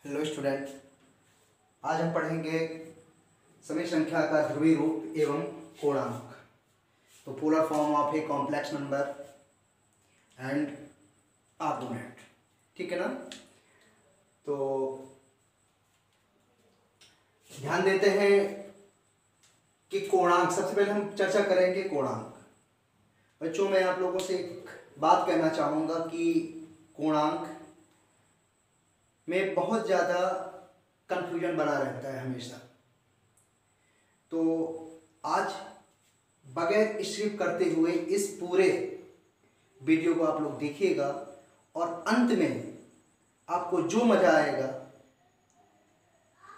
Hello student, आज हम पढ़ेंगे समी संख्या का ध्रुवीय रूप एवं कोणांक। तो polar form of a complex number and argument, ठीक है ना। तो ध्यान देते हैं कि कोणांक, सबसे पहले हम चर्चा करेंगे कोणांक। बच्चों, मैं आप लोगों से एक बात कहना चाहूँगा कि कोणांक में बहुत ज़्यादा कंफ्यूजन बना रहता है हमेशा। तो आज बगैर स्किप करते हुए इस पूरे वीडियो को आप लोग देखिएगा और अंत में आपको जो मज़ा आएगा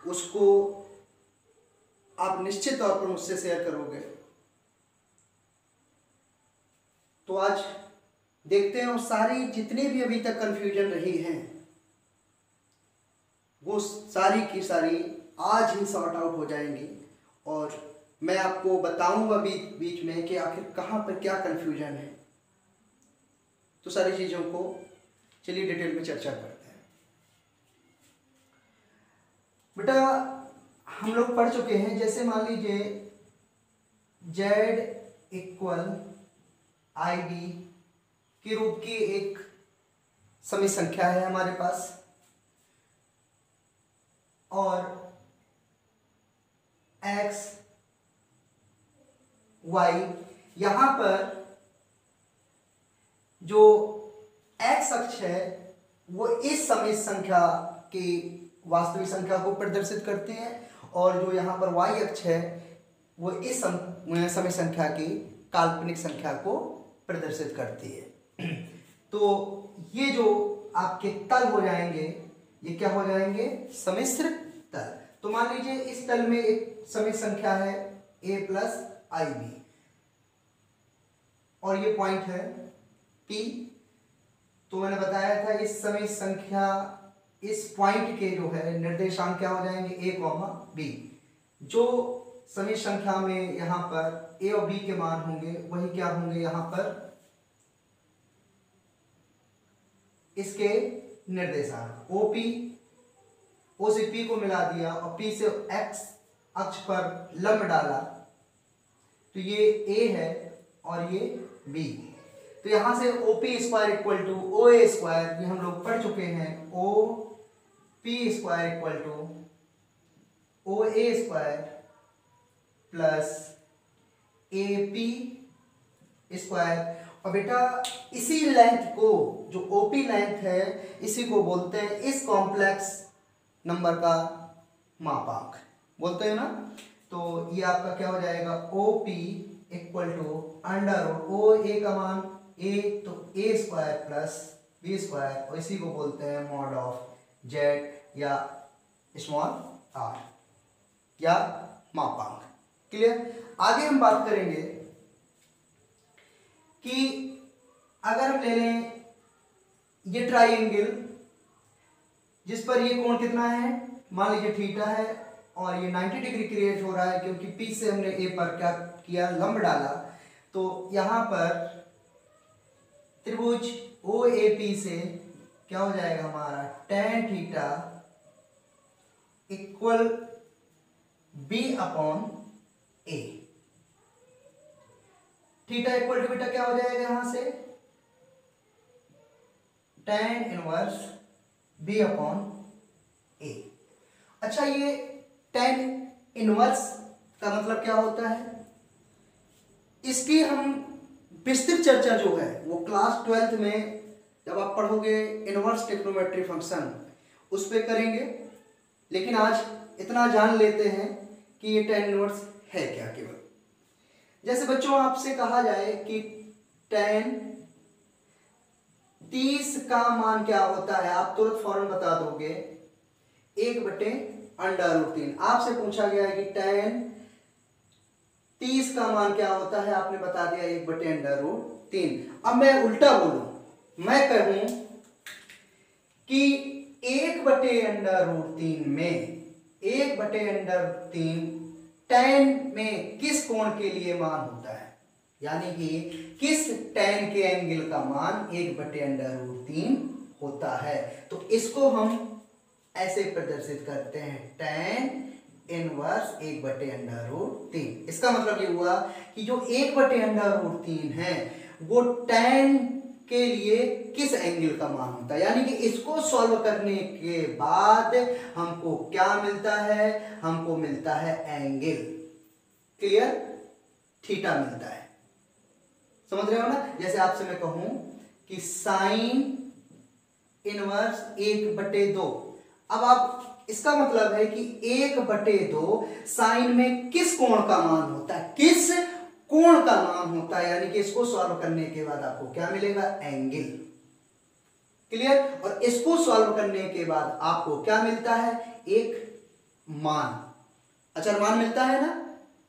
उसको आप निश्चित तौर पर मुझसे शेयर करोगे। तो आज देखते हैं, और सारी जितनी भी अभी तक कंफ्यूजन रही हैं वो सारी की सारी आज ही सॉर्ट आउट हो जाएंगी, और मैं आपको बताऊंगा बीच में कि आखिर कहाँ पर क्या कंफ्यूजन है। तो सारी चीज़ों को चलिए डिटेल में चर्चा करते हैं। बेटा, हम लोग पढ़ चुके हैं, जैसे मान लीजिए z इक्वल IB के रूप की एक समी संख्या है हमारे पास, और x y, यहां पर जो x अक्ष है वो इस समी संख्या की वास्तविक संख्या को प्रदर्शित करते हैं, और जो यहाँ पर y अक्ष है वो इस समी संख्या की काल्पनिक संख्या को प्रदर्शित करती है। तो ये जो आपके तल हो जाएंगे, ये क्या हो जाएंगे? सम्मिश्र तल। तो मान लीजिए इस तल में एक समी संख्या है a प्लस IB, और ये पॉइंट है P। तो मैंने बताया था इस समी संख्या, इस पॉइंट के जो है निर्देशांक क्या हो जाएंगे? a, b। जो समी संख्या में यहाँ पर a और b के मान होंगे वही क्या होंगे यहाँ पर इसके निर्देशांक। OP, O से P को मिला दिया और P से X अक्ष पर लंब डाला, तो ये A है और ये B। तो यहां से OP square equal to OA square, ये हम लोग पढ़ चुके हैं। OP square equal to OA square plus AP square. और बेटा, इसी लेंथ को, जो OP लेंथ है, इसी को बोलते हैं इस कॉम्प्लेक्स नंबर का मापांक, बोलते हैं ना। तो ये आपका क्या हो जाएगा? OP equal to under OA का मान A, तो A square plus B square, और इसी को बोलते हैं मॉड ऑफ Z या स्मॉल r या मापांक। क्लियर? आगे हम बात करेंगे कि अगर हम ले लें ये ट्राइंगल जिस पर ये कोण कितना है, मान लीजिए थीटा है, और ये 90 डिग्री क्रिएट हो रहा है क्योंकि P से हमने A पर क्या किया? लंब डाला। तो यहां पर त्रिभुज OAP से क्या हो जाएगा हमारा? tan theta equal B upon A। Theta equal to बेटा क्या हो जाएगा यहां से? tan inverse B upon A। अच्छा, ये tan इनवर्स का मतलब क्या होता है? इसकी हम विस्तृत चर्चा जो है वो क्लास 12th में जब आप पढ़ोगे इनवर्स ट्रिग्नोमेट्री फंक्शन, उस पर करेंगे। लेकिन आज इतना जान लेते हैं कि ये tan इनवर्स है क्या। केवल जैसे बच्चों आपसे कहा जाए कि tan 30 का मान क्या होता है, आप तुरंत फौरन बता दोगे 1/√3। आपसे पूछा गया है कि tan 30 का मान क्या होता है, आपने बता दिया 1/√3। अब मैं उल्टा बोलूं, मैं कहूं कि 1/√3 में 1/√3 tan में किस कोण के लिए मान होता है, यानी कि किस tan के एंगल का मान 1/√3 होता है। तो इसको हम ऐसे प्रदर्शित करते हैं, tan इनवर्स 1/√3। इसका मतलब ये हुआ कि जो 1/√3 है वो tan के लिए किस एंगल का मान होता है, यानी कि इसको सॉल्व करने के बाद हमको क्या मिलता है, हमको मिलता है एंगल, क्लियर, थीटा मिलता है। समझ रहे हो ना। जैसे आपसे मैं कहूं कि साइन इनवर्स 1/2, अब आप, इसका मतलब है कि 1/2 साइन में किस कोण का मान होता है, किस कोण का मान होता है, यानी कि इसको सॉल्व करने के बाद आपको क्या मिलेगा, एंगल, क्लियर। और इसको सॉल्व करने के बाद आपको क्या मिलता है, एक मान, अचर मान मिलता है ना,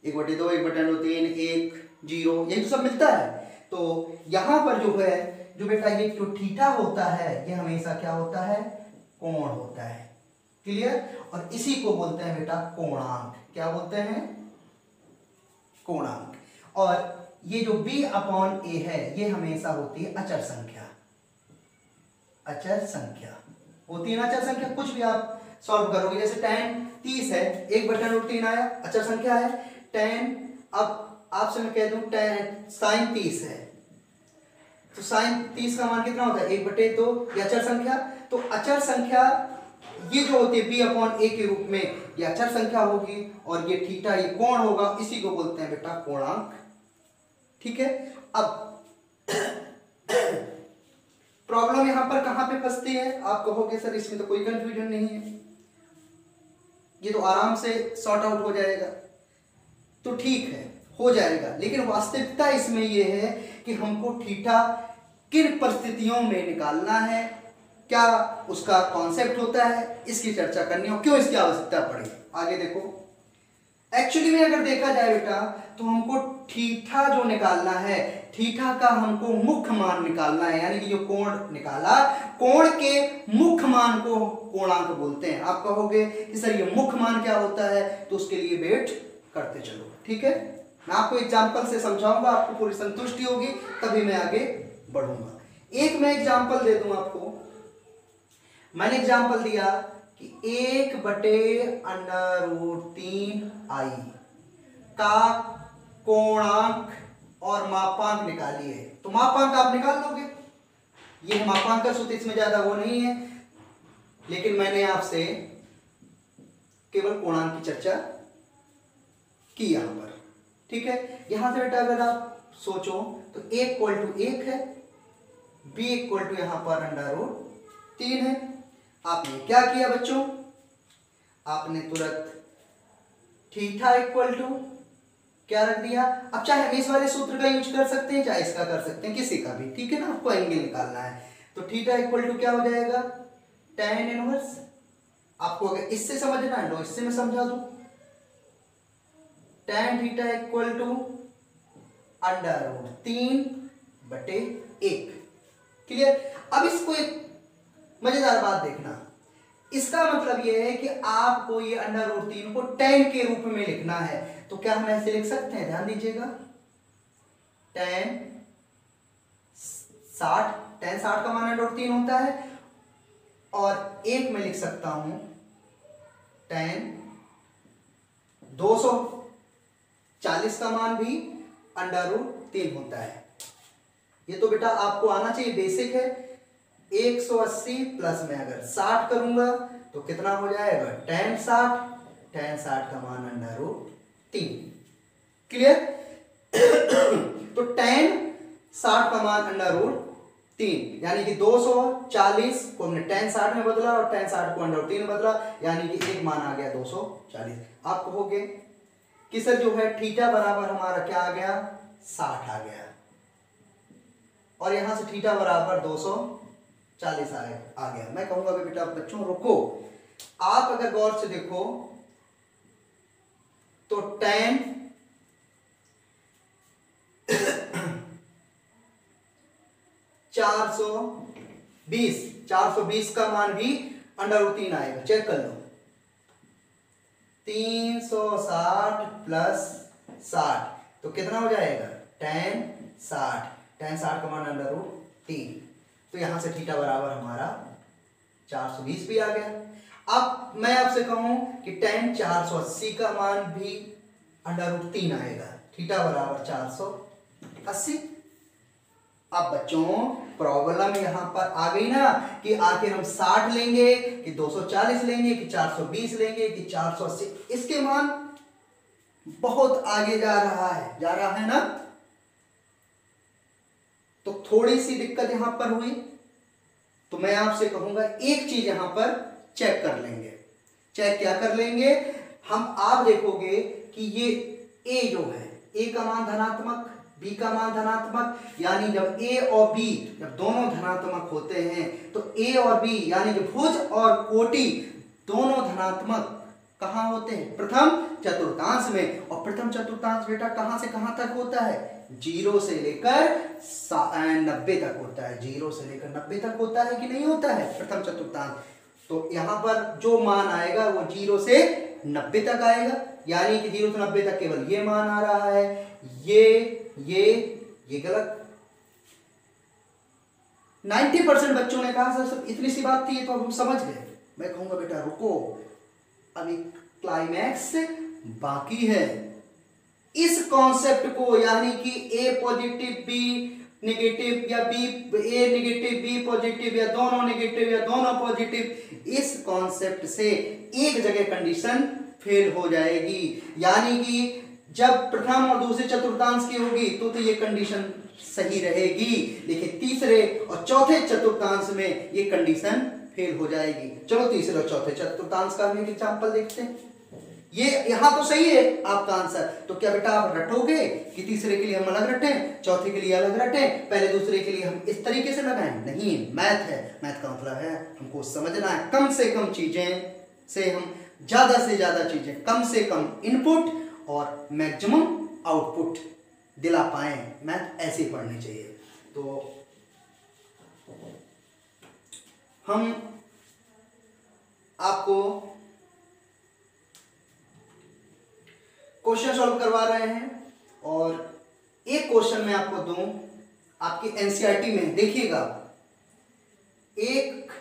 1/2, 1/√3, 1, 0, यही तो सब मिलता है। तो यहां पर जो है, जो बेटा ये जो थीटा होता है ये हमेशा क्या होता है, कोण होता है, क्लियर। और इसी को बोलते हैं बेटा कोणांक, क्या बोलते हैं, कोणांक। और ये जो b/a है ये हमेशा होती है अचर संख्या, अचर संख्या होती है ना, अचर संख्या। कुछ भी आप सॉल्व करोगे, जैसे tan 30 है, 1/√3 आया, अचर संख्या है। tan, अब आपसे मैं कह दूं tan sin 30 है, तो sin 30 का मान कितना होता है, 1/2, ये अचर संख्या। तो अचर संख्या ये जो होती है b/a के रूप में, ये अचर संख्या होगी, और ये थीटा, ये कोण होगा, इसी को बोलते हैं बेटा कोणांक, ठीक है। अब प्रॉब्लम यहां पर कहां पे फंसती है, आप कहोगे सर इसमें तो कोई कंफ्यूजन नहीं है, ये तो आराम से सॉर्ट आउट हो जाएगा। तो ठीक है, हो जाएगा, लेकिन वास्तविकता इसमें यह है कि हमको थीटा किन परिस्थितियों में निकालना है, क्या उसका कॉन्सेप्ट होता है, इसकी चर्चा करनी हो, क्यों इसकी आवश्यकता पड़ी। आगे देखो, एक्चुअली में अगर देखा जाए बेटा तो हमको थीटा जो निकालना है, थीटा का हमको मुख्य मान निकालना है, यानी कि जो कोण निकाला, कोण के मुख्य मान को कोणांक बोलते हैं। आप कहोगे कि सर ये मुख्य मान क्या होता है, तो उसके लिए वेट करते चलो, ठीक है। मैं आपको एग्जाम्पल से समझाऊंगा, आपको पूरी संतुष्टि होगी, तभी मैं आगे बढ़ूंगा। एक मैं एग्जाम्पल दे दूं आपको, मैंने एग्जाम्पल दिया कि 1/√3i का कोणांक और मापांक निकालिए। तो मापांक आप निकाल लोगे, ये मापांक का सूत्र, इसमें ज्यादा वो नहीं है, लेकिन मैंने आपसे केवल कोणांक की चर्चा की यहां पर, ठीक है। यहां से बेटा अगर आप सोचो तो a = 1 है, b = यहां पर √3 है। आपने क्या किया बच्चों, आपने तुरंत थीटा = क्या रख दिया। अब चाहे हम इस वाले सूत्र का यूज कर सकते हैं, चाहे इसका कर सकते हैं, किसी का भी, ठीक है ना। आपको एंगल निकालना है, तो थीटा = क्या हो जाएगा, tan इनवर्स। आपको अगर इससे समझना है तो इससे मैं समझा दूं, tan थीटा = √3/1, क्लियर। अब इसको एक मजेदार बात देखना, इसका मतलब यह है कि आपको ये √3 को tan के रूप में लिखना है, तो क्या हम ऐसे लिख सकते हैं, ध्यान दीजिएगा, tan 60 का मान √3 होता है, और एक में लिख सकता हूं tan 240 का मान भी √3 होता है। ये तो बेटा आपको आना चाहिए, बेसिक है। 180 प्लस में अगर 60 करूंगा तो कितना हो जाएगा, tan 60 का मान √3, क्लियर। तो tan 60 का मान √3, यानी कि 240 को हमने tan 60 में बदला और tan 60 को √3 में बदला, यानी कि एक मान आ गया 240। आप कहोगे कि सर जो है थीटा बराबर हमारा क्या आ गया, 60 आ गया, और यहां से थीटा बराबर 240 आ गया। मैं कहूंगा बेटा बच्चों रुको, आप अगर गौर से देखो तो tan 420 का मान भी √3 आएगा, चेक कर लो। 360 प्लस 60 तो कितना हो जाएगा, tan 60 का मान √3, तो यहां से थीटा बराबर हमारा 420 भी आ गया। अब मैं आपसे कहूं कि tan 480 का मान भी √3 आएगा, थीटा बराबर 480। अब बच्चों प्रॉब्लम यहां पर आ गई ना कि आखिर हम 60 लेंगे कि 240 लेंगे कि 420 लेंगे कि 480। इसके मान बहुत आगे जा रहा है ना, तो थोड़ी सी दिक्कत यहां पर हुई। तो मैं आपसे कहूंगा एक चीज यहां पर चेक कर लेंगे। चेक क्या कर लेंगे हम, आप देखोगे कि ये a जो है, a का मान धनात्मक, b का मान धनात्मक, यानी जब a और b जब दोनों धनात्मक होते हैं तो a और b यानी कि भुज और कोटि दोनों धनात्मक कहां होते हैं, प्रथम चतुर्थांश में। और प्रथम चतुर्थांश बेटा कहां से कहां तक होता है, 0 से लेकर 90 तक होता है। 0 से लेकर 90 तक होता है कि नहीं होता है प्रथम चतुर्थांश। तो यहां पर जो मान आएगा वो 0 से 90 तक आएगा, यानी कि 0 से 90 तक केवल ये मान आ रहा है। ये गलत। 90% बच्चों ने कहा सर इतनी सी बात थी, तो अब हम समझ गए। मैं कहूंगा बेटा रुको, अभी क्लाइमैक्स बाकी है। इस कॉन्सेप्ट को यानी कि A पॉजिटिव B नेगेटिव या A नेगेटिव B पॉजिटिव या दोनों नेगेटिव या दोनों पॉजिटिव, इस कॉन्सेप्ट से एक जगह कंडीशन फेल हो जाएगी। यानी कि जब प्रथम और दूसरे चतुर्थांश की होगी तो ये कंडीशन सही रहेगी, लेकिन तीसरे और चौथे चतुर्थांश में ये कंडीशन फेल हो जाएगी। चलो तीसरे और चौथे चतुर्थांश का हम एक एग्जांपल देखते हैं। ये यहां तो सही है आपका आंसर, तो क्या बेटा आप रटोगे कि तीसरे के लिए हम अलग रटें, चौथे के लिए अलग रटें, पहले दूसरे के लिए हम इस तरीके से लगाएं? नहीं, मैथ है। मैथ का मतलब है हमको समझना है, कम से कम चीजें से हम ज्यादा से ज्यादा चीजें, कम से कम इनपुट और मैक्सिमम आउटपुट दिला पाए। मैथ ऐसे ही पढ़नी चाहिए। तो हम आपको क्वेश्चन सॉल्व करवा रहे हैं, और एक क्वेश्चन मैं आपको दूं आपकी एनसीईआरटी में, देखिएगा, एक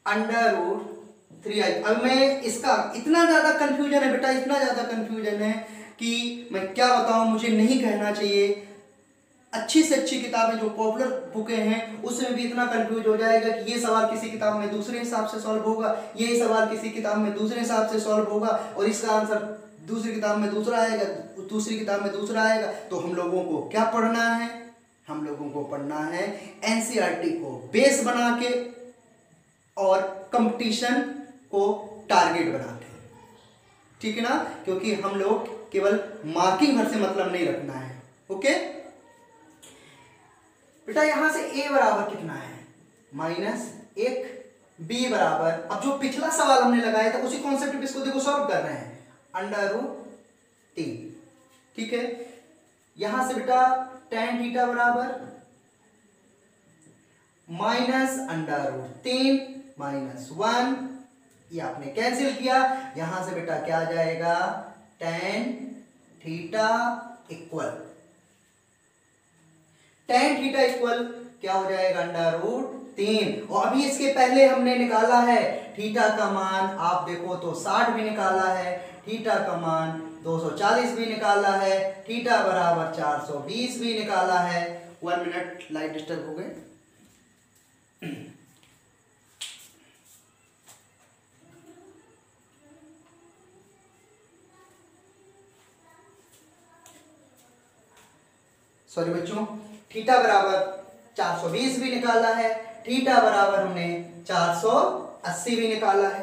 √3i। अब मैं इसका इतना ज्यादा कंफ्यूजन है बेटा, इतना ज्यादा कंफ्यूजन है कि मैं क्या बताऊं, मुझे नहीं कहना चाहिए। अच्छी से अच्छी किताबें जो पॉपुलर बुकें हैं उसमें भी इतना कंफ्यूज हो जाएगा कि ये सवाल किसी किताब में दूसरे हिसाब से सॉल्व होगा, ये सवाल किसी किताब में दूसरे हिसाब से सॉल्व होगा, और इसका आंसर दूसरी किताब में दूसरा आएगा, दूसरी किताब में दूसरा आएगा। तो हम लोगों को क्या पढ़ना है, हम लोगों को पढ़ना है एनसीईआरटी को बेस बना के और कंपटीशन को टारगेट बना के, ठीक है ना, क्योंकि हम लोग केवल मार्किंग भर से मतलब नहीं रखना है। ओके बेटा, यहां से a बराबर कितना है, -1, b बराबर, अब जो पिछला सवाल हमने लगाया था उसी कॉन्सेप्ट पे इसको देखो सॉल्व कर रहे हैं, √3, ठीक है। यहां से बेटा tan थीटा बराबर -√3 -1, ये आपने कैंसिल किया। यहां से बेटा क्या आ जाएगा, tan theta equal, tan theta equal क्या हो जाएगा, √3। और अभी इसके पहले हमने निकाला है थीटा का मान, आप देखो तो 60 भी निकाला है, थीटा का मान 240 भी निकाला है, थीटा बराबर 420 भी निकाला है। 1 मिनट, लाइट डिस्टर्ब हो गए। सॉरी बच्चों, थीटा बराबर 420 भी निकाला है, थीटा बराबर हमने 480 भी निकाला है।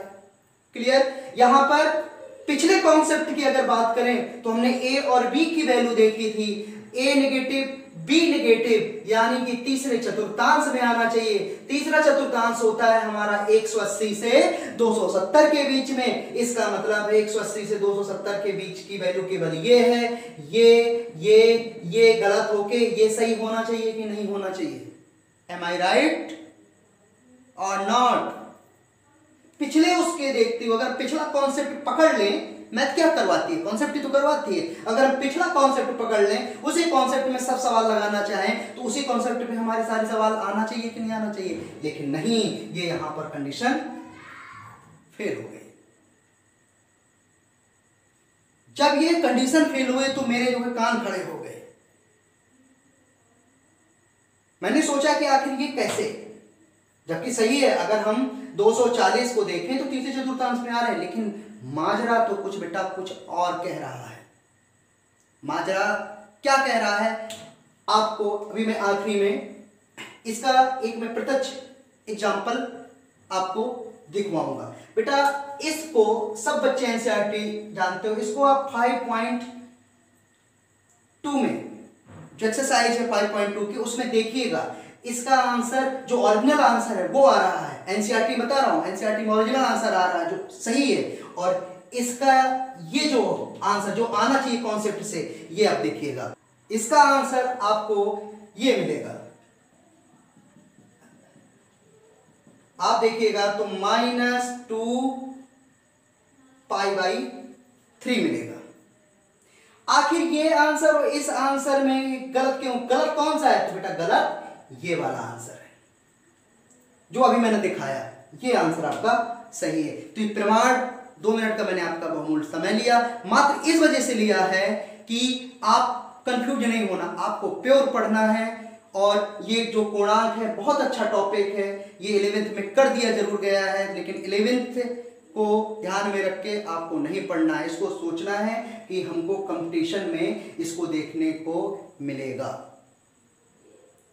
क्लियर। यहां पर पिछले कॉन्सेप्ट की अगर बात करें तो हमने a और b की वैल्यू देखी थी, a नेगेटिव b नेगेटिव, यानी कि तीसरे चतुर्थांश में आना चाहिए। तीसरा चतुर्थांश होता है हमारा 180 से 270 के बीच में। इसका मतलब 180 से 270 के बीच की वैल्यू केवल ये है। ये गलत होके ये सही होना चाहिए कि नहीं होना चाहिए? एम आई राइट और नॉट? पिछले उसके देखते हुए अगर पिछला कॉन्सेप्ट पकड़ लें मैथ क्या करवाती है, कॉन्सेप्ट ही तो करवाती है। अगर हम पिछला कॉन्सेप्ट पकड़ लें, उसी कॉन्सेप्ट में सब सवाल लगाना चाहें तो उसी कॉन्सेप्ट में हमारे सारे सवाल आना चाहिए कि नहीं आना चाहिए, लेकिन नहीं, ये यहां पर कंडीशन फेल हो गई। जब ये कंडीशन फेल हुए तो मेरे जो है कान खड़े हो गए। मैंने सोचा कि आखिर ये कैसे, जबकि सही है, अगर हम 240 को देखें तो तीसरे चतुर्थांश में आ रहे हैं, लेकिन माजरा तो कुछ बेटा कुछ और कह रहा है। माजरा क्या कह रहा है आपको अभी मैं आखिरी में इसका एक मैं प्रत्यक्ष एग्जाम्पल आपको दिखवाऊंगा। बेटा इसको सब बच्चे एनसीईआरटी जानते हो, इसको आप 5.2 में जो एक्सरसाइज है 5.2 की उसमें देखिएगा, इसका आंसर जो ओरिजिनल आंसर है वो आ रहा है। एनसीईआरटी बता रहा हूं, एनसीईआरटी में ओरिजिनल आंसर आ रहा है जो सही है, और इसका ये जो आंसर जो आना चाहिए कॉन्सेप्ट से, ये आप देखिएगा, इसका आंसर आपको ये मिलेगा। आप देखिएगा तो -2π/3 मिलेगा। आखिर ये आंसर और इस आंसर में गलत क्यों, गलत कौन सा है, तो बेटा गलत ये वाला आंसर है जो अभी मैंने दिखाया, ये आंसर आपका सही है। तो ये प्रमाण 2 मिनट का मैंने आपका बहुमूल्य समय लिया, मात्र इस वजह से लिया है कि आप कंफ्यूज नहीं होना, आपको प्योर पढ़ना है। और ये जो कोणांक है बहुत अच्छा टॉपिक है, ये 11th में कर दिया जरूर गया है, लेकिन 11th को ध्यान में रख के आपको नहीं पढ़ना है, इसको सोचना है कि हमको कंपटीशन में इसको देखने को मिलेगा,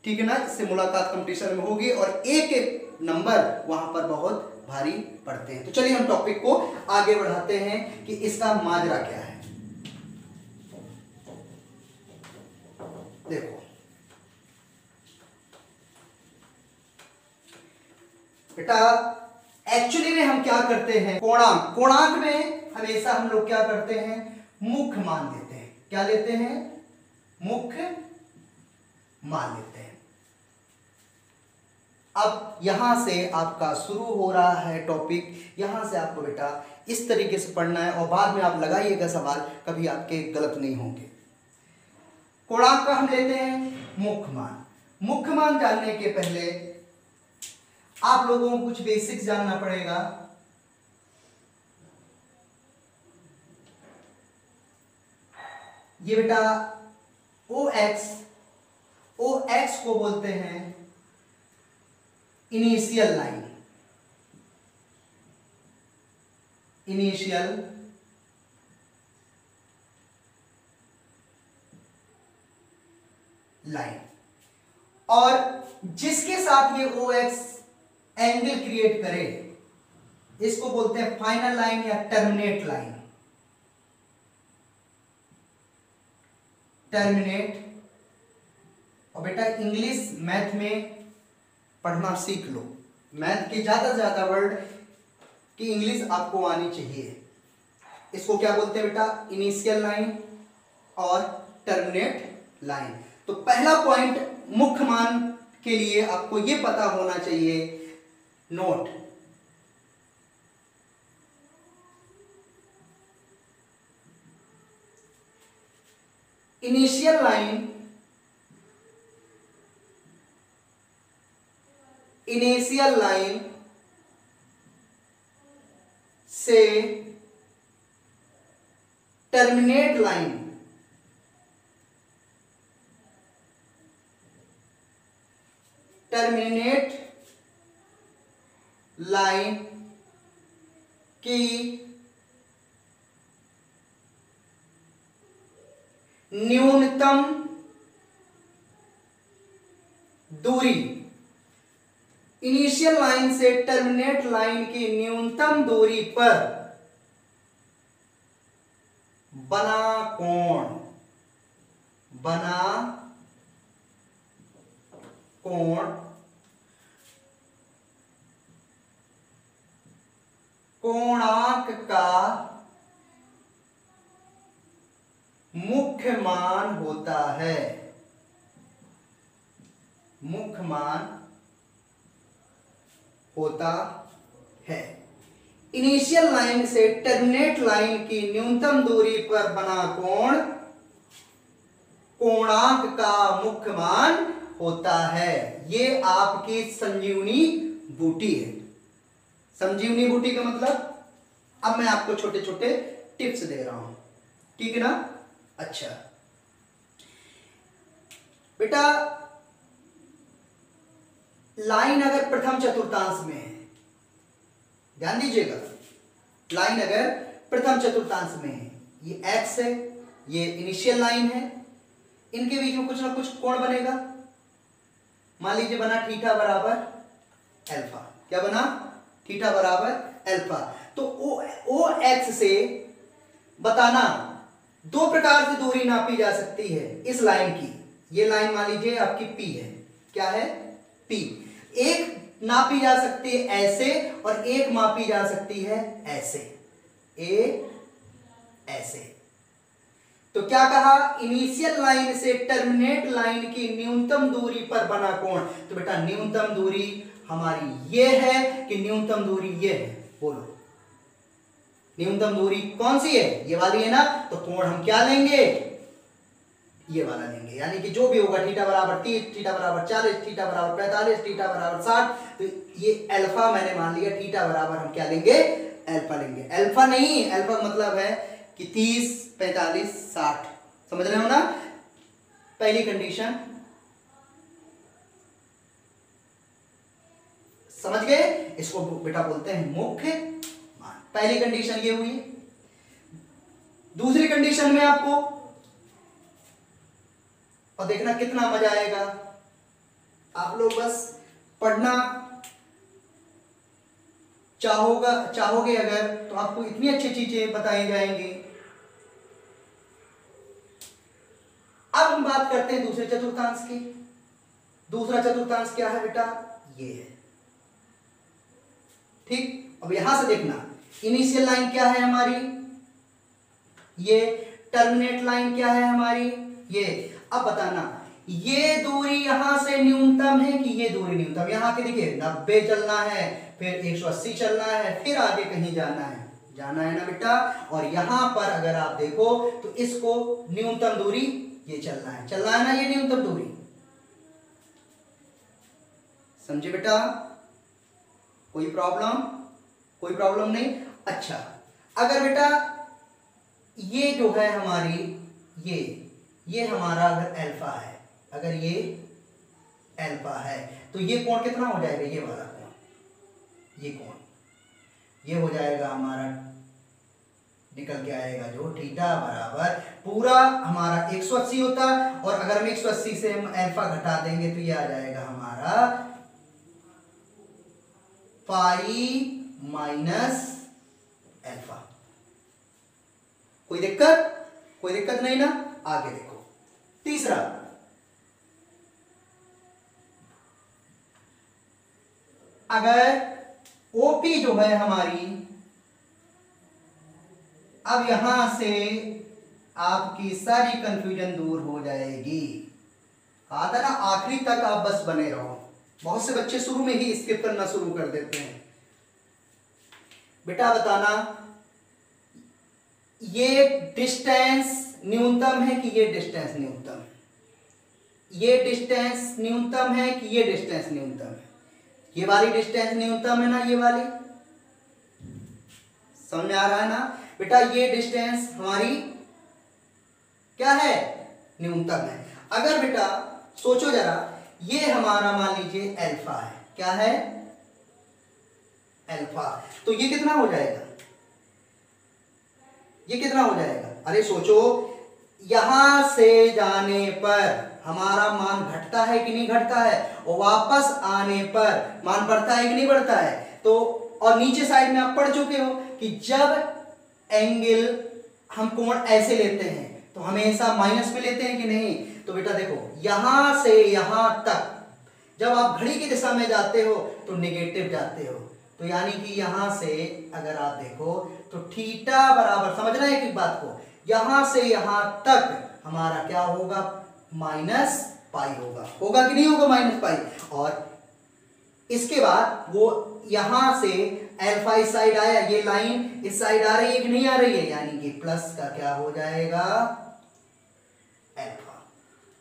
ठीक है ना। इससे मुलाकात कंपटीशन में होगी और एक एक नंबर वहां पर बहुत भारी पड़ते हैं। तो चलिए हम टॉपिक को आगे बढ़ाते हैं कि इसका माजरा क्या है। देखो बेटा, एक्चुअली में हम क्या करते हैं, कोणांक, कोणांक में हमेशा हम लोग क्या करते हैं, मुख्य मान लेते हैं। क्या लेते हैं, मुख्य मान लेते हैं। अब यहां से आपका शुरू हो रहा है टॉपिक, यहां से आपको बेटा इस तरीके से पढ़ना है और बाद में आप लगाइएगा सवाल, कभी आपके गलत नहीं होंगे। कोणांक का हम लेते हैं मुख्य मान। मुख्य मान जानने के पहले आप लोगों को कुछ बेसिक्स जानना पड़ेगा। ये बेटा OX को बोलते हैं इनिशियल लाइन, इनिशियल लाइन, और जिसके साथ ये OX एंगल क्रिएट करे इसको बोलते हैं फाइनल लाइन या टर्मिनेट लाइन। टर्मिनेट, और बेटा इंग्लिश मैथ में पढ़ना सीख लो, मैथ के ज्यादा से ज्यादा वर्ड की इंग्लिश आपको आनी चाहिए। इसको क्या बोलते हैं बेटा, इनिशियल लाइन और टर्मिनेट लाइन। तो पहला पॉइंट मुख्य मान के लिए आपको यह पता होना चाहिए, note, initial line, initial line से टर्मिनेट लाइन, टर्मिनेट लाइन की न्यूनतम दूरी, इनिशियल लाइन से टर्मिनेट लाइन की न्यूनतम दूरी पर बना कोण, बना कोण कोणांक का मुख्य मान होता है, मुख्य मान होता है। इनिशियल लाइन से टर्मिनेट लाइन की न्यूनतम दूरी पर बना कोण कोणांक का मुख्य मान होता है। ये आपकी संजीवनी बूटी है। संजीवनी बूटी का मतलब अब मैं आपको छोटे छोटे टिप्स दे रहा हूं, ठीक है ना। अच्छा बेटा, लाइन अगर प्रथम चतुर्थांश में है, ध्यान दीजिएगा, लाइन अगर प्रथम चतुर्थांश में है, ये x है, ये इनिशियल लाइन है, इनके बीच में कुछ ना कुछ कोण बनेगा। मान लीजिए बना थीटा बराबर अल्फा। क्या बना? थीटा बराबर अल्फा। तो ओ एक्स से बताना दो प्रकार से दूरी नापी जा सकती है इस लाइन की। ये लाइन मान लीजिए आपकी P है। क्या है? P। एक नापी जा सकती है ऐसे और एक मापी जा सकती है ऐसे, ऐसे। तो क्या कहा? इनिशियल लाइन से टर्मिनेट लाइन की न्यूनतम दूरी पर बना कोण। तो बेटा न्यूनतम दूरी हमारी ये है कि न्यूनतम दूरी ये है? बोलो, न्यूनतम दूरी कौन सी है? ये वाली है ना। तो कोण हम क्या लेंगे? ये वाला लेंगे। यानी कि जो भी होगा, थीटा बराबर 30, थीटा बराबर 40, थीटा बराबर 45, थीटा बराबर 60, तो ये अल्फा मैंने मान लिया। थीटा बराबर हम क्या लेंगे? अल्फा लेंगे। अल्फा नहीं, अल्फा मतलब है कि 30, 45, 60। समझ रहे हो ना? पहली कंडीशन समझ गए? इसको बेटा बोलते हैं मुख्य मान। पहली कंडीशन ये हुई। दूसरी कंडीशन में आपको, और देखना कितना मजा आएगा, आप लोग बस पढ़ना चाहोगे अगर, तो आपको इतनी अच्छी चीजें बताई जाएंगी। अब हम बात करते हैं दूसरे चतुर्थांश की। दूसरा चतुर्थांश क्या है बेटा? ये है। ठीक। अब यहां से देखना, इनिशियल लाइन क्या है हमारी? ये। टर्मिनेट लाइन क्या है हमारी? ये। अब बताना, ये दूरी यहां से न्यूनतम है कि ये दूरी न्यूनतम? यहां के देखिए 90 चलना है, फिर 180 चलना है, फिर आगे कहीं जाना है ना बेटा। और यहां पर अगर आप देखो तो इसको न्यूनतम दूरी ये चलना है ना, ये न्यूनतम दूरी। समझे बेटा? कोई प्रॉब्लम नहीं। अच्छा, अगर बेटा ये जो है हमारी, ये हमारा अगर अल्फा है, अगर ये अल्फा है, तो ये कोण कितना हो जाएगा? ये वाला कोण, ये कोण, ये हो जाएगा हमारा, निकल के आएगा जो थीटा बराबर पूरा हमारा 180 होता। और अगर हम 180 से हम अल्फा घटा देंगे तो ये आ जाएगा हमारा पाई माइनस अल्फा। कोई दिक्कत नहीं ना? आगे देखो तीसरा, अगर ओपी जो है हमारी, अब यहां से आपकी सारी कंफ्यूजन दूर हो जाएगी। आता ना, आखिरी तक आप बस बने रहो। बहुत से बच्चे शुरू में ही स्किप करना शुरू कर देते हैं। बेटा बताना, ये डिस्टेंस न्यूनतम है कि ये डिस्टेंस न्यूनतम? ये डिस्टेंस न्यूनतम है कि ये डिस्टेंस न्यूनतम है? ये वाली डिस्टेंस न्यूनतम है ना, ये वाली। समझ में आ रहा है ना बेटा? ये डिस्टेंस हमारी क्या है? न्यूनतम है। अगर बेटा सोचो जरा, ये हमारा मान लीजिए अल्फा है। क्या है? अल्फा। तो ये कितना हो जाएगा? ये कितना हो जाएगा? अरे सोचो, यहां से जाने पर हमारा मान घटता है कि नहीं घटता है, और वापस आने पर मान बढ़ता है कि नहीं बढ़ता है? तो और नीचे साइड में आप पढ़ चुके हो कि जब एंगल हम कोण ऐसे लेते हैं तो हमेशा माइनस में लेते हैं कि नहीं? तो बेटा देखो, यहां से यहां तक जब आप घड़ी की दिशा में जाते हो तो नेगेटिव जाते हो। तो यानी कि यहां से अगर आप देखो तो थीटा बराबर, समझ रहे हैं एक बात को, यहां से यहां तक हमारा क्या होगा? माइनस पाई होगा कि नहीं होगा? Minus pi. और इसके बाद वो यहां से अल्फा इस साइड आया, ये लाइन इस साइड आ रही है कि नहीं आ रही है, यानी कि प्लस का क्या हो जाएगा अल्फा।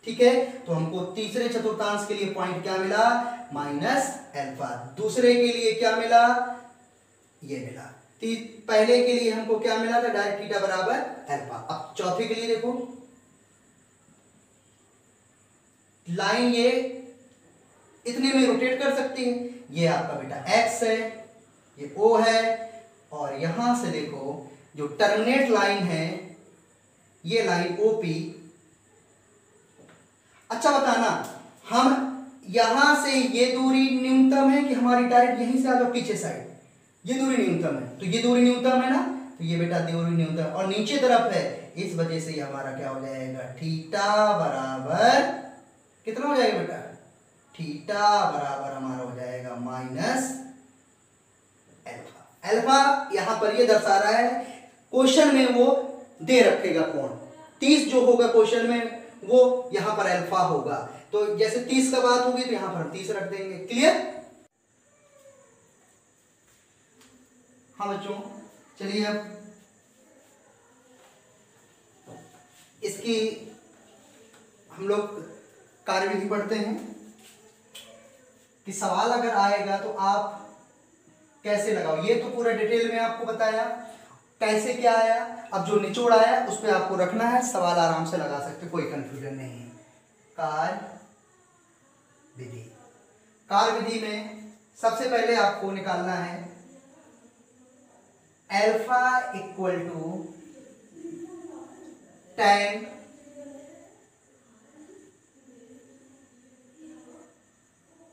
ठीक है, तो हमको तीसरे चतुर्थांश के लिए पॉइंट क्या मिला, माइनस अल्फा। दूसरे के लिए क्या मिला, ये मिला। पहले के लिए हमको क्या मिला था, डायरेक्ट थीटा बराबर अल्फा। अब चौथे के लिए देखो, लाइन ये इतने में रोटेट कर सकती है, ये आपका बेटा एक्स है, ये ओ है, और यहां से देखो जो टर्मिनेट लाइन है ये लाइन ओपी। अच्छा बताना, हम यहां से ये दूरी न्यूनतम है कि हमारी डायरेक्ट यहीं से आ जाओ पीछे साइड, ये दूरी न्यूनतम है, तो ये दूरी न्यूनतम है ना, तो ये बेटा दूरी न्यूनतम और नीचे तरफ है, इस वजह से ये हमारा क्या हो जाएगा, थीटा बराबर कितना हो जाएगा बेटा, थीटा बराबर हमारा हो जाएगा माइनस अल्फा। अल्फा यहां पर ये दर्शा रहा है, क्वेश्चन में वो दे रखेगा कोण 30 जो होगा क्वेश्चन में वो यहां पर अल्फा होगा, तो जैसे 30 का बात होगी तो यहां पर 30 रख देंगे। क्लियर? हाँ बच्चों, चलिए अब इसकी हम लोग कार्यविधि पढ़ते हैं कि सवाल अगर आएगा तो आप कैसे लगाओ। ये तो पूरा डिटेल में आपको बताया कैसे क्या आया, अब जो निचोड़ आया उस पर आपको रखना है, सवाल आराम से लगा सकते, कोई कंफ्यूजन नहीं है। कार्य विधि, कार्य विधि में सबसे पहले आपको निकालना है alpha equal to tan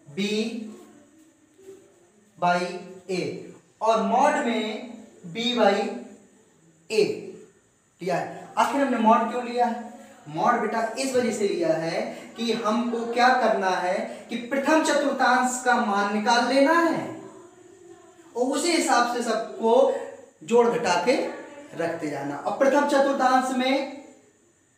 b by a, और मॉड में b बाई ए लिया है। आखिर हमने मॉड क्यों लिया है, मॉड बेटा इस वजह से लिया है कि हमको क्या करना है कि प्रथम चतुर्थांश का मान निकाल लेना है और उसी हिसाब से सबको जोड़ घटा के रखते जाना। और प्रथम चतुर्थांश में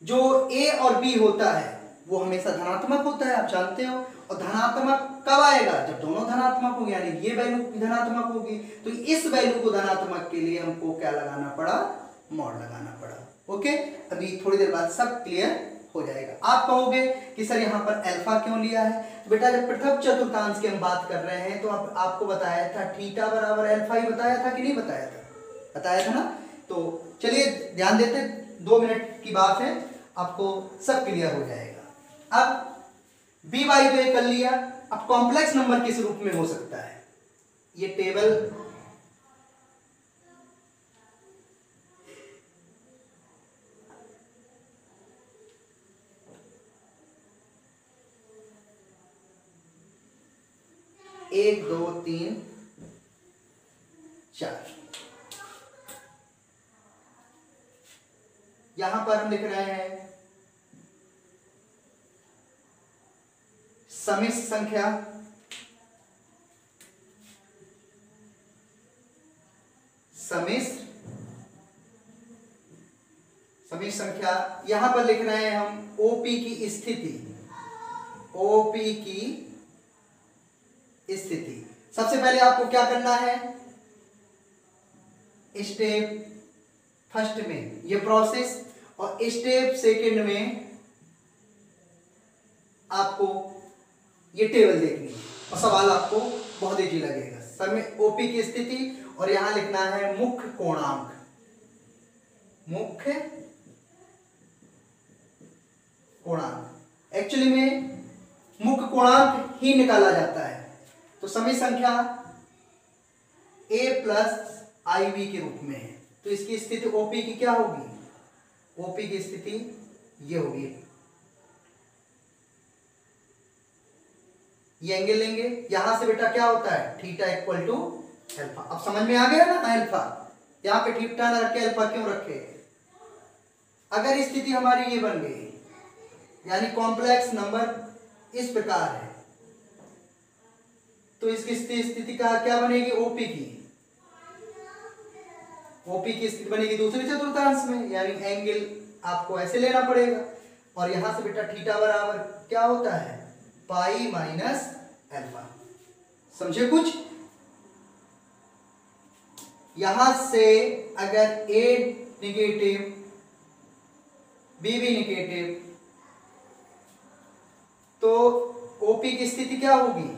जो a और b होता है वो हमेशा धनात्मक होता है, आप जानते हो, और धनात्मक कब आएगा, जब दोनों धनात्मक होंगे, यानी ये वैल्यू धनात्मक होगी, तो इस वैल्यू को धनात्मक के लिए हमको क्या लगाना पड़ा, मॉड लगाना पड़ा। ओके, अभी थोड़ी देर बाद सब क्लियर हो जाएगा। आप कहोगे कि सर यहाँ पर अल्फा क्यों लिया है, तो बेटा जब प्रथम चतुर्थांश की हम बात कर रहे हैं तो आपको बताया था थीटा बराबर अल्फा ही बताया था कि नहीं बताया था, बताया था ना। तो चलिए ध्यान देते, 2 मिनट की बात है, आपको सब क्लियर हो जाएगा। अब b बाई तो कर लिया, अब कॉम्प्लेक्स नंबर किस रूप में हो सकता है, ये टेबल एक दो तीन चार, यहां पर हम लिख रहे हैं समिश्र संख्या, समिश्र संख्या, यहां पर लिख रहे हैं हम ओपी की स्थिति, ओपी की स्थिति। सबसे पहले आपको क्या करना है, स्टेप फर्स्ट में ये प्रोसेस, और स्टेप सेकंड में आपको ये टेबल देखनी है और सवाल आपको बहुत इजी लगेगा। समय ओपी की स्थिति और यहां लिखना है मुख्य कोणांक, मुख्य कोणांक। एक्चुअली में मुख्य कोणांक ही निकाला जाता है, तो समय संख्या a प्लस आई बी के रूप में है, तो इसकी स्थिति ओपी की क्या होगी, ओपी की स्थिति ये होगी, ये एंगल लेंगे, यहां से बेटा क्या होता है थीटा इक्वल टू अल्फा। अब समझ में आ गया ना अल्फा, यहां पे थीटा ना रखे अल्फा क्यों रखे, अगर स्थिति हमारी ये बन गई, यानी कॉम्प्लेक्स नंबर इस प्रकार है, तो इसकी स्थिति का क्या बनेगी, ओपी की, ओपी की स्थिति बनेगी दूसरे चतुर्थांश में, यानी एंगल आपको ऐसे लेना पड़ेगा, और यहां से बेटा थीटा बराबर क्या होता है पाई माइनस अल्फा। समझे कुछ? यहां से अगर A निगेटिव B भी निगेटिव तो OP की स्थिति क्या होगी?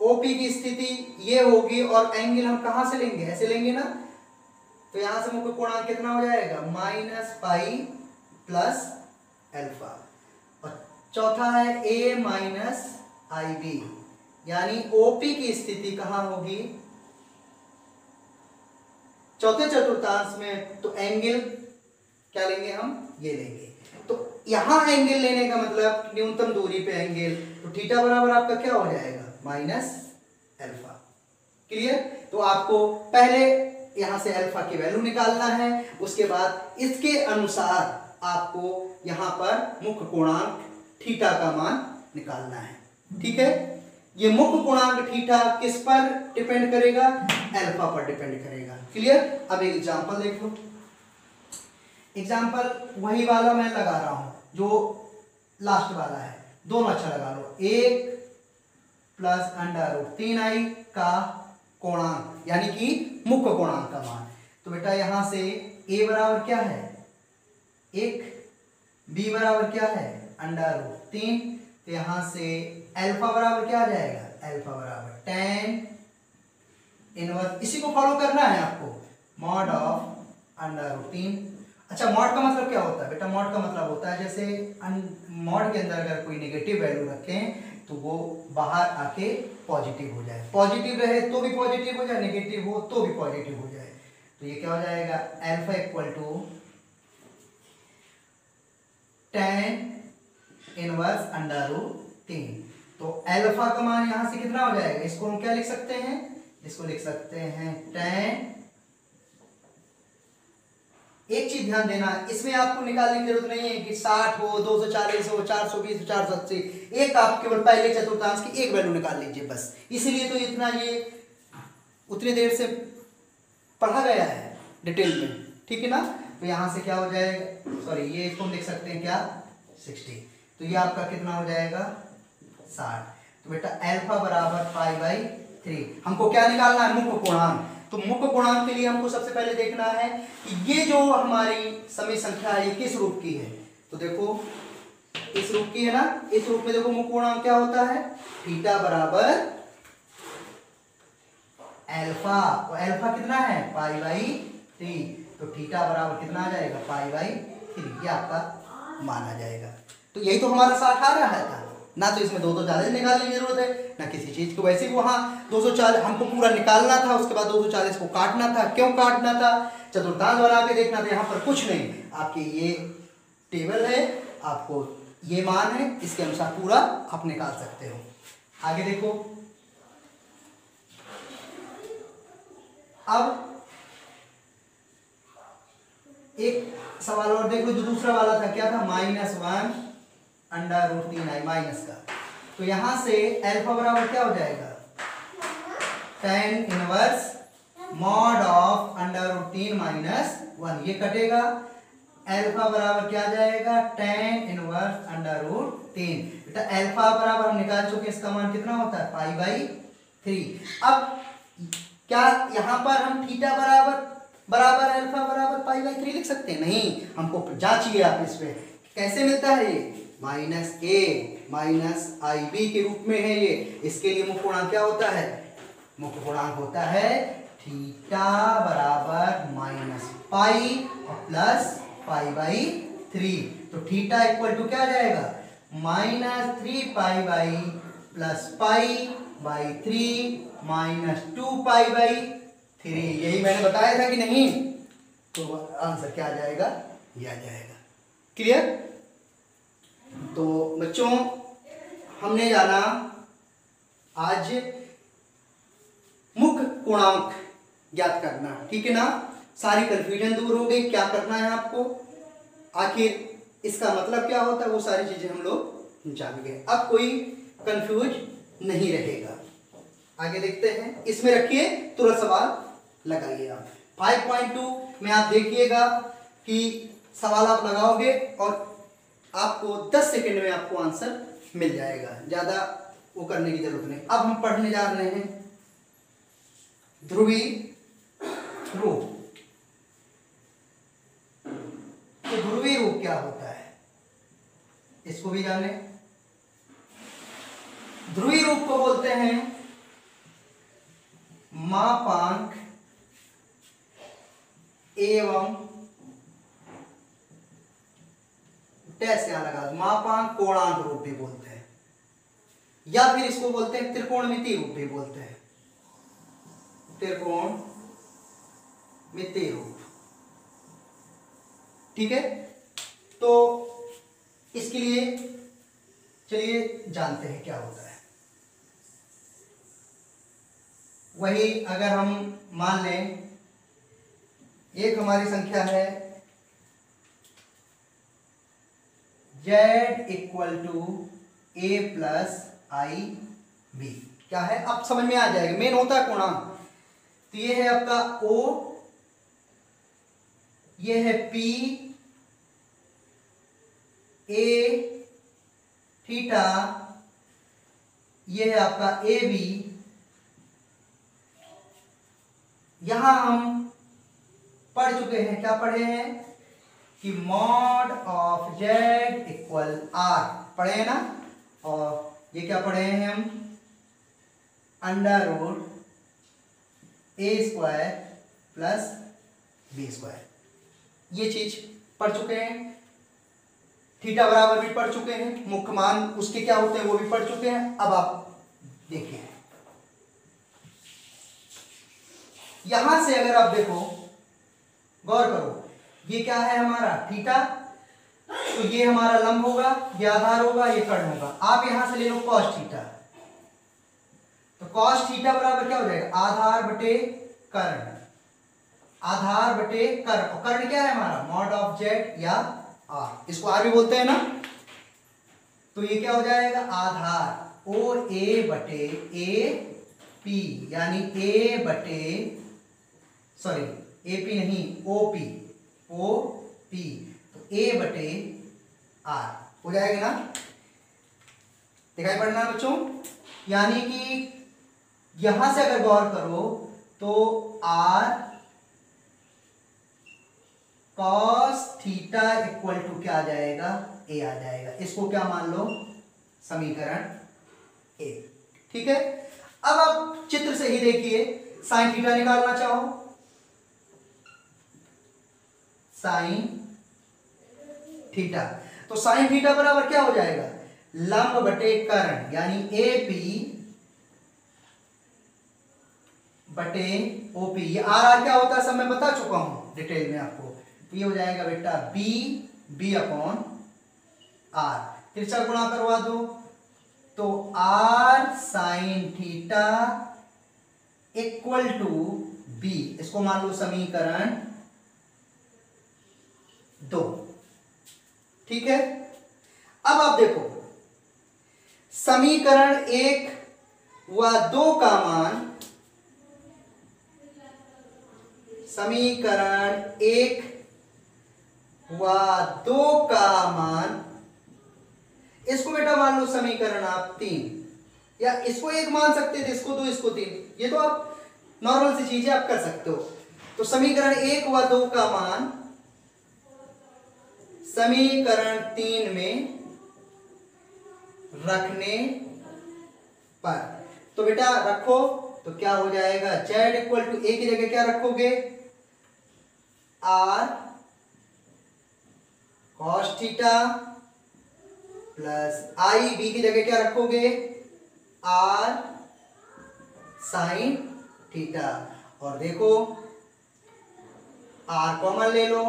OP की स्थिति ये होगी और एंगल हम कहां से लेंगे? ऐसे लेंगे ना, तो यहां से मुख्य कोणांक कितना हो जाएगा? -Pi plus alpha. और चौथा है A माइनस IB, यानी OP की स्थिति कहां होगी? चौथे चतुर्थांश में। तो एंगल क्या लेंगे हम? ये लेंगे। तो यहां एंगल लेने का मतलब न्यूनतम दूरी पे एंगल, तो थीटा बराबर आपका क्या हो जाएगा? Minus alpha. क्लियर? तो आपको पहले यहां से अल्फा की वैल्यू निकालना है, उसके बाद इसके अनुसार आपको यहां पर मुख्य कोणांक थीटा का मान निकालना है। ठीक है? ये मुख्य कोणांक थीटा किस पर डिपेंड करेगा? अल्फा पर डिपेंड करेगा। क्लियर? अब एक एग्जांपल देख लो। एग्जांपल वही वाला मैं लगा रहा हूं जो लास्ट वाला है, दोनों अच्छा लगा लो। 1 प्लस √3i का कोणांक, यानी कि मुख्य कोणांक का मान। तो बेटा यहां से a बराबर क्या है? 1, b बराबर क्या है? √3। तो यहां से अल्फा बराबर क्या आ जाएगा? अल्फा बराबर tan इनवर्स, इसी को फॉलो करना है आपको, मॉड ऑफ √3। अच्छा, मॉड का मतलब क्या होता है बेटा? मॉड का मतलब होता है जैसे मॉड के अंदर अगर कोई नेगेटिव वैल्यू रखें तो वो बाहर आके पॉजिटिव हो जाए, पॉजिटिव रहे तो भी पॉजिटिव हो जाए, नेगेटिव हो तो भी पॉजिटिव हो जाए। तो ये क्या हो जाएगा? Alpha equal to tan inverse √3। तो अल्फा का मान यहां से कितना हो जाएगा? इसको हम क्या लिख सकते हैं? इसको लिख सकते हैं tan। एक चीज ध्यान देना, इसमें आपको निकालने की जरूरत नहीं है कि 60 हो, 240 हो, 420 हो, 480। एक आप केवल पहले चतुर्थांश की एक वैल्यू निकाल लीजिए बस। इसीलिए तो इतना ये उतनी देर से पढ़ा गया है डिटेल में। ठीक है ना? तो यहां से क्या हो जाएगा? सॉरी, ये इसको लिख सकते हैं क्या? 60। तो ये आपका कितना हो जाएगा? 60। तो बेटा अल्फा बराबर π/3। हमको क्या निकालना है? मुख्य कोणांक। तो मुख्य कोणांक के लिए हमको सबसे पहले देखना है कि ये जो हमारी समी संख्या है ये किस रूप की है। तो देखो इस रूप की है ना, इस रूप में देखो मुख्य कोणांक क्या होता है? थीटा बराबर अल्फा। तो अल्फा कितना है? π/3। तो थीटा बराबर कितना आ जाएगा? π/3। ये आपका मान आ जाएगा। तो यही तो हमारा 60 आ रहा था ना, तो इसमें 240 निकालने की जरूरत है ना किसी चीज को। वैसे भी वहां 240 हमको पूरा निकालना था, उसके बाद 240 को काटना था। क्यों काटना था? चतुर्थांश बना के देखना था। यहाँ पर कुछ नहीं, आपके ये टेबल है, आपको ये मान है, इसके अनुसार पूरा आप निकाल सकते हो। आगे देखो, अब एक सवाल और देख लो जो दूसरा वाला था, क्या था? -1 √3i माइनस का। तो यहां से अल्फा बराबर क्या हो जाएगा? tan inverse mod of √3 - 1। ये कटेगा, अल्फा बराबर क्या आ जाएगा? tan inverse √3। बेटा अल्फा बराबर हम निकाल चुके, इसका मान कितना होता है? π/3। अब क्या यहां पर हम थीटा बराबर अल्फा बराबर π/3 लिख सकते हैं? नहीं, हमको जांचिए आप इस पे कैसे मिलता है ये? -a - IB के रूप में है ये। इसके लिए मुख्य कोणांक क्या होता है? मुख्य कोणांक होता है थीटा बराबर -π और प्लस π/3। तो थीटा इक्वल टू क्या आ जाएगा? -3π/, प्लस π/3 -2π/3। यही मैंने बताया था कि नहीं? तो आंसर क्या आ जाएगा? ये आ जाएगा। क्लियर? तो बच्चों हमने जाना आज मुख्य कोणांक ज्ञात करना। ठीक है ना? सारी कंफ्यूजन दूर हो गई। क्या करना है आपको, आखिर इसका मतलब क्या होता है, वो सारी चीजें हम लोग जान गए। अब कोई कंफ्यूज नहीं रहेगा। आगे देखते हैं, इसमें रखिए, तुरंत सवाल लगाइए आप। 5.2 में आप देखिएगा कि सवाल आप लगाओगे और आपको 10 सेकंड में आपको आंसर मिल जाएगा। ज़्यादा वो करने की जरूरत नहीं। अब हम पढ़ने जा रहे हैं ध्रुवीय रूप। तो ध्रुवीय रूप क्या होता है इसको भी जाने। ध्रुवीय रूप को बोलते हैं मापांक एवं डैश यहां लगा, मापांक कोणांक रूप भी बोलते हैं, या फिर इसको बोलते हैं त्रिकोणमितीय रूप भी बोलते हैं, त्रिकोणमितीय रूप। ठीक है, तो इसके लिए चलिए जानते हैं क्या होता है। वही अगर हम मान लें एक हमारी संख्या है z equal to a plus i b, क्या है अब समझ में आ जाएगा, मेन होता है कोणांक। तो ये है आपका o, ये है p, a थीटा, ये है आपका ए बी। यहां हम पढ़ चुके हैं, क्या पढ़े हैं कि mod of z equal r पढ़े हैं ना, और ये क्या पढ़े हैं हम अंडर रूट ए स्क्वायर प्लस बी स्क्वायर, ये चीज पढ़ चुके हैं। थीटा बराबर भी पढ़ चुके हैं, मुख्य मान उसके क्या होते हैं वो भी पढ़ चुके हैं। अब आप देखिए यहां से अगर आप देखो, गौर करो, ये क्या है हमारा थीटा, तो ये हमारा लंब होगा, ये आधार होगा, ये कर्ण होगा। आप यहां से ले लो कॉस थीटा, तो कॉस थीटा बराबर क्या हो जाएगा आधार बटे कर्ण, आधार बटे कर्ण, और कर्ण क्या है हमारा मॉड ऑफ जेड या आर, इसको आर भी बोलते हैं ना। तो ये क्या हो जाएगा आधार ओ ए बटे ए पी, यानी ए बटे सॉरी ए पी नहीं ओ पी, ओ पी, तो ए बटे आर हो जाएगा ना, दिखाई पड़ना बच्चों। यानी कि यहां से अगर गौर करो तो r cos theta equal to क्या आ जाएगा ए आ जाएगा, इसको क्या मान लो समीकरण ए। ठीक है, अब आप चित्र से ही देखिए, साइन थीटा निकालना चाहो, साइन थीटा, तो साइन थीटा बराबर क्या हो जाएगा लंब बटे कर्ण, यानी ए पी बटे ओपी। ये आर आर क्या होता है सब मैं बता चुका हूं डिटेल में आपको। ये हो जाएगा बेटा बी बी अपॉन आर, तिरछा गुणा करवा दो, तो r sine theta equal to b, इसको मान लो समीकरण 2। ठीक है, अब आप देखो समीकरण 1 व 2 का मान, समीकरण 1 व 2 का मान, इसको बेटा मान लो समीकरण आप 3, या इसको 1 मान सकते थे, इसको 2 इसको 3, ये तो आप नॉर्मल सी चीजें आप कर सकते हो। तो समीकरण 1 व 2 का मान समीकरण 3 में रखने पर, तो बेटा रखो तो क्या हो जाएगा z इक्वल टू ए की जगह क्या रखोगे r cos theta plus i, b की जगह क्या रखोगे आर साइन थीटा, और देखो आर कॉमन ले लो,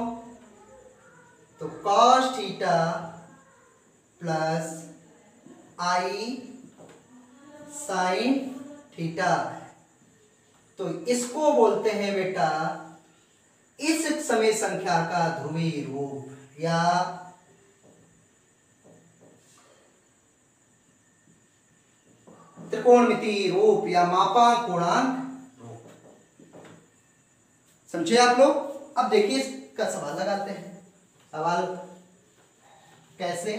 तो कॉस थीटा प्लस आई साइन थीटा, तो इसको बोलते हैं बेटा इस समय संख्या का ध्रुवीय रूप या त्रिकोणमितीय रूप या मापांक पूर्णांक रूप। समझे आप लोग। अब देखिए इसका सवाल लगाते हैं। सवाल कैसे,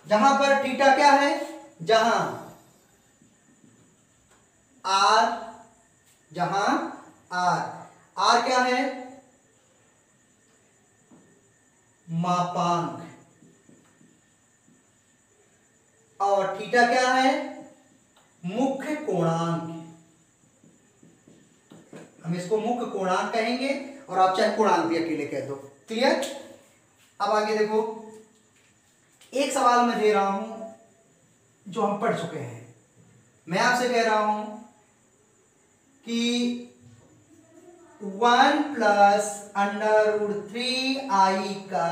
जहां पर थीटा क्या है, जहां आर, आर क्या है, मापांक, और थीटा क्या है, मुख्य कोणांक। हम इसको मुख्य कोणांक कहेंगे और आप चाहे कोणांक भी अकेले कह दो। क्लियर। अब आगे देखो, एक सवाल मैं दे रहा हूं जो हम पढ़ चुके हैं। मैं आपसे कह रहा हूं कि 1 प्लस √3i का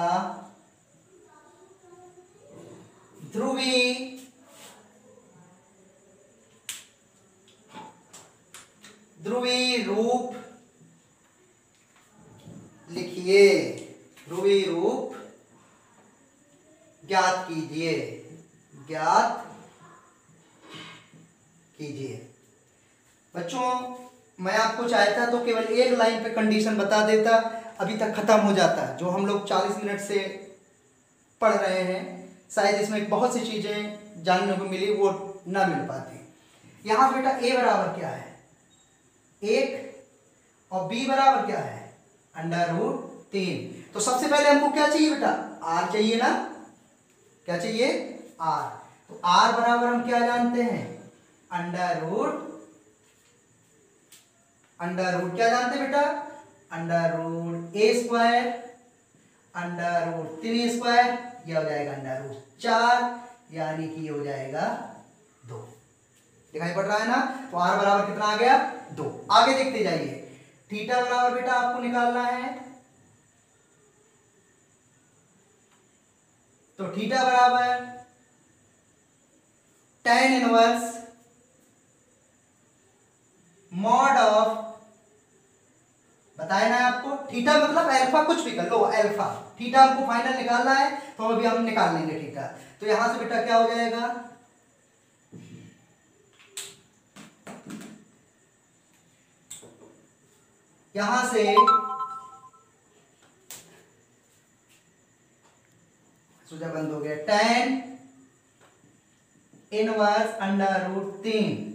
ध्रुवी रूप लिखिए, ध्रुवी रूप ज्ञात कीजिए, बच्चों मैं आपको चाहता तो केवल एक लाइन पे कंडीशन बता देता, अभी तक खत्म हो जाता। जो हम लोग 40 मिनट से पढ़ रहे हैं, शायद इसमें बहुत सी चीजें जानने को मिली वो ना मिल पाती। यहां बेटा a बराबर क्या है, 1, और b बराबर क्या है, √3। तो सबसे पहले हमको क्या चाहिए बेटा, r चाहिए ना, क्या चाहिए, r। तो r बराबर हम क्या जानते हैं, अंडर क्या जानते हैं बेटा, √a² √3², यह हो जाएगा √4, यानी कि ये हो जाएगा 2। दिखाई पड़ रहा है ना। तो r बराबर कितना आ गया, 2। आगे देखते जाइए, थीटा बराबर बेटा आपको निकालना है, तो थीटा बराबर tan इनवर्स मॉड ऑफ, बताया ना आपको, थीटा मतलब अल्फा, कुछ भी कर लो अल्फा, थीटा हमको फाइनल निकालना है तो अभी हम निकाल लेंगे थीटा। तो यहां से बेटा क्या हो जाएगा, यहां से सूजा बंद हो गया, tan इनवर्स √3।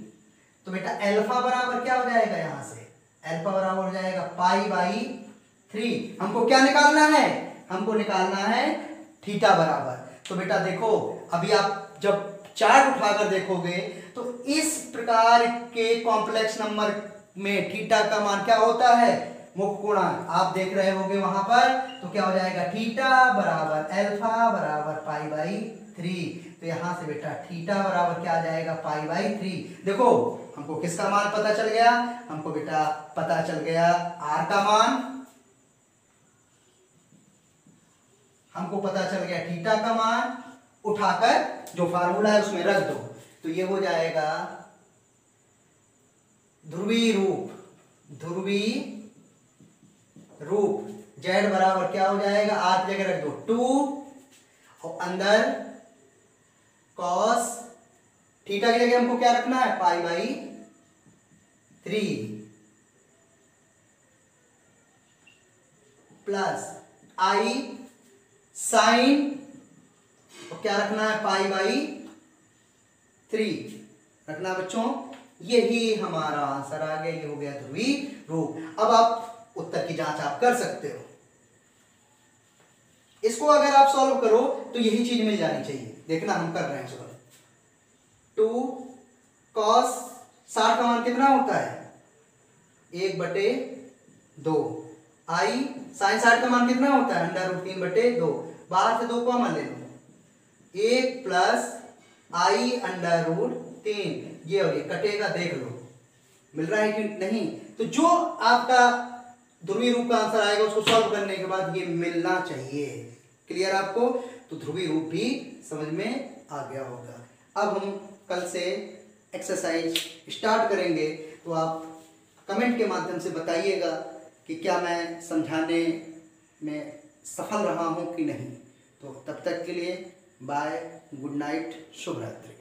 तो बेटा अल्फा बराबर क्या हो जाएगा, यहां से अल्फा बराबर हो जाएगा π/3। हमको क्या निकालना है, हमको निकालना है थीटा बराबर। तो बेटा देखो, अभी आप जब चार्ट उठाकर देखोगे तो इस प्रकार के कॉम्प्लेक्स नंबर में थीटा का मान क्या होता है, मुख्य कोणांक। आप देख रहे होगे वहां पर, तो क्या हो जाएगा, थीटा बराबर अल्फा बराबर π/3। तो यहां से बेटा थीटा बराबर क्या आ जाएगा, π/3। देखो हमको किसका मान पता चल गया, हमको बेटा पता चल गया r का मान, हमको पता चल गया थीटा का मान। उठाकर जो फार्मूला है उसमें रख दो, तो ये हो जाएगा ध्रुवी रूप z बराबर क्या हो जाएगा, r की जगह रख दो 2, और अंदर cos थीटा की जगह हमको क्या रखना है, π/3 प्लस i साइन, और क्या रखना है, π/3 रखना बच्चों। यही हमारा आंसर आ गया, ये हो गया ध्रुवी रूप। अब आप उत्तर की जांच आप कर सकते हो। इसको अगर आप सॉल्व करो तो यही चीज मिल जानी चाहिए। देखना हम कर रहे हैं सॉल्व। 2 cos 60 का मान कितना होता है, 1/2। i sin 60 का मान कितना होता है, √3/2। बाहर से 2 कॉमन ले लो, 1 प्लस i √3, ये हो गया, कटेगा, देख लो मिल रहा है कि नहीं। तो जो आपका ध्रुवी रूप का आंसर आएगा उसको सॉल्व करने के बाद ये मिलना चाहिए। क्लियर आपको, तो ध्रुवी रूप भी समझ में आ गया होगा। अब हम कल से एक्सरसाइज स्टार्ट करेंगे, तो आप कमेंट के माध्यम से बताइएगा कि क्या मैं समझाने में सफल रहा हूं कि नहीं। तो तब तक के लिए बाय, गुड नाइट, शुभ रात्रि।